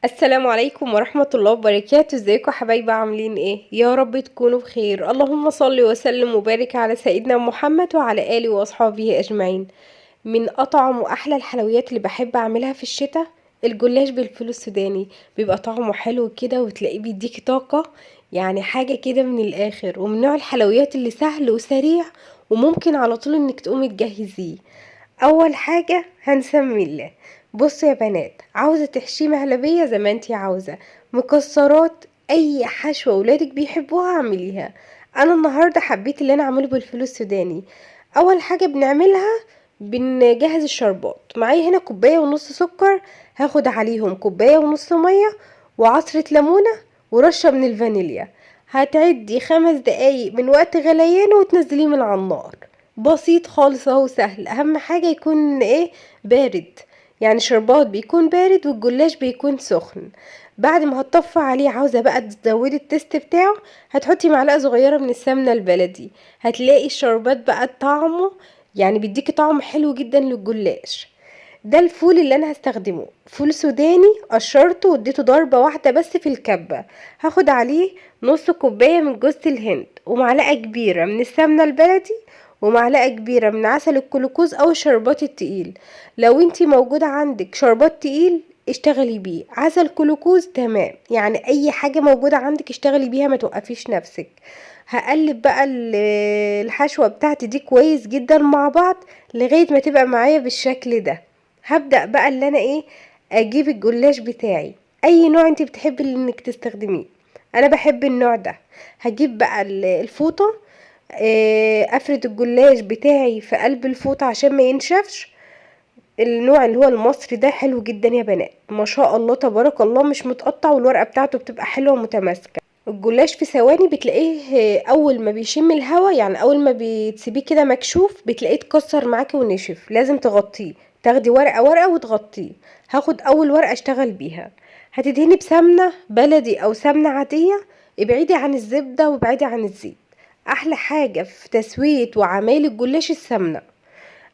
السلام عليكم ورحمة الله وبركاته. ازيكم يا حبايبي؟ عاملين ايه؟ يا رب تكونوا بخير. اللهم صل وسلم وبارك على سيدنا محمد وعلى آله واصحابه اجمعين. من اطعم واحلى الحلويات اللي بحب اعملها في الشتاء الجلاش بالفول السوداني. بيبقى طعمه حلو كده وتلاقيه بيديكي طاقة، يعني حاجة كده من الاخر، ومن نوع الحلويات اللي سهل وسريع وممكن على طول انك تقومي تجهزيه. اول حاجة هنسمي الله. بصوا يا بنات، عاوزة تحشيه مهلبية زي ما انتي عاوزة، مكسرات، اي حشوة ولادك بيحبوها اعمليها. انا النهاردة حبيت اللي انا اعمله بالفول السوداني. اول حاجة بنعملها بنجهز الشربات. معايا هنا كوباية ونص سكر، هاخد عليهم كوباية ونص مية وعصرة ليمونة ورشة من الفانيليا. هتعدي 5 دقايق من وقت غليانه وتنزليه من على النار. بسيط خالص اهو، سهل. اهم حاجة يكون ايه؟ بارد. يعني شربات بيكون بارد والجلاش بيكون سخن. بعد ما هتطفى عليه، عاوزة بقى تزودي التست بتاعه، هتحطي معلقة صغيرة من السمنة البلدي. هتلاقي الشربات بقى طعمه، يعني بيديكي طعم حلو جدا للجلاش. ده الفول اللي انا هستخدمه، فول سوداني. قشرته واديته ضربة واحدة بس في الكبة. هاخد عليه نص كوباية من جوز الهند ومعلقة كبيرة من السمنة البلدي ومعلقة كبيرة من عسل الكلوكوز او الشربات التقيل. لو انتي موجودة عندك شربات تقيل اشتغلي بيه، عسل كلوكوز تمام، يعني اي حاجة موجودة عندك اشتغلي بيها، ما توقفيش نفسك. هقلب بقى الحشوة بتاعتي دي كويس جدا مع بعض لغاية ما تبقى معايا بالشكل ده. هبدأ بقى اللي انا ايه، اجيب الجلاش بتاعي، اي نوع انت بتحبي انك تستخدميه. انا بحب النوع ده. هجيب بقى الفوطة، افرد الجلاش بتاعي في قلب الفوطة عشان ما ينشفش. النوع اللي هو المصري ده حلو جدا يا بنات، ما شاء الله تبارك الله، مش متقطع والورقة بتاعته بتبقى حلوة ومتماسكة. الجلاش في ثواني بتلاقيه، اول ما بيشم الهوا، يعني اول ما بتسيبيه كده مكشوف بتلاقيه اتكسر معاكي ونشف. لازم تغطيه، تاخدي ورقة ورقة وتغطيه. هاخد اول ورقة اشتغل بيها. هتدهني بسمنة بلدي او سمنة عادية. ابعدي عن الزبدة وابعدي عن الزيت. احلى حاجة في تسوية وعمايل الجلاش السمنة.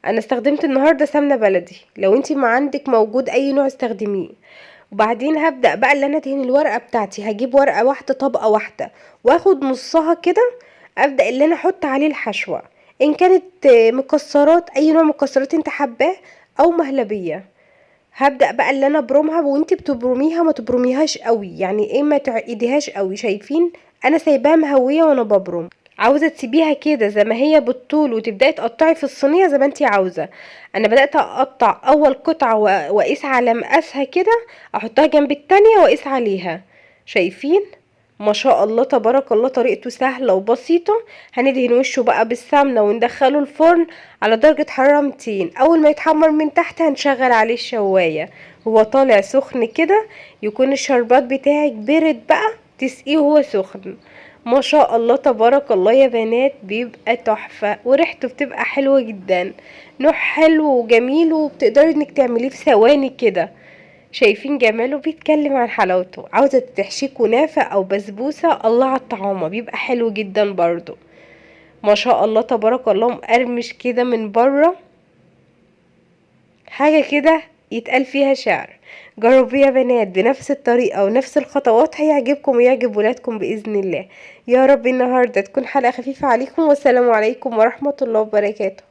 انا استخدمت النهاردة سمنة بلدي، لو انتي ما عندك موجود اي نوع استخدميه. وبعدين هبدأ بقى اللي انا ادهن الورقة بتاعتي. هجيب ورقة واحدة، طبقة واحدة، واخد نصها كده. ابدأ اللي انا احط عليه الحشوة، ان كانت مكسرات، اي نوع مكسرات انت حباه، او مهلبية. هبدأ بقى اللي انا ابرمها، وانت بتبرميها ما تبرميهاش قوي، يعني ايه، ما تعقديهاش قوي. شايفين؟ انا سايباها مهوية وانا ببرم. عاوزة تسيبيها كده زي ما هي بالطول وتبدأي تقطعي في الصينية زي ما انتي عاوزة. انا بدأت اقطع اول قطعة واقيس على مقاسها كده، احطها جنب التانية واقيس عليها. شايفين؟ ما شاء الله تبارك الله، طريقته سهلة وبسيطة. هندهن وشه بقى بالسمنة وندخله الفرن على درجة حرارة 200. اول ما يتحمر من تحت هنشغل عليه الشواية. هو طالع سخن كده، يكون الشربات بتاعك برد بقى، تسقيه وهو سخن. ما شاء الله تبارك الله يا بنات، بيبقى تحفة وريحته بتبقى حلوة جدا. نوع حلو وجميل، وبتقدري انك تعمليه في ثواني كده. شايفين جماله؟ بيتكلم عن حلاوته. عاوزة تحشيه كنافة او بسبوسة، الله على الطعامة، بيبقى حلو جدا برضو. ما شاء الله تبارك الله، مقرمش كده من بره، حاجة كده يتقال فيها شعر. جربوا يا بنات بنفس الطريقة ونفس الخطوات، هيعجبكم ويعجب ولادكم بإذن الله. يا رب النهاردة تكون حلقة خفيفة عليكم، والسلام عليكم ورحمة الله وبركاته.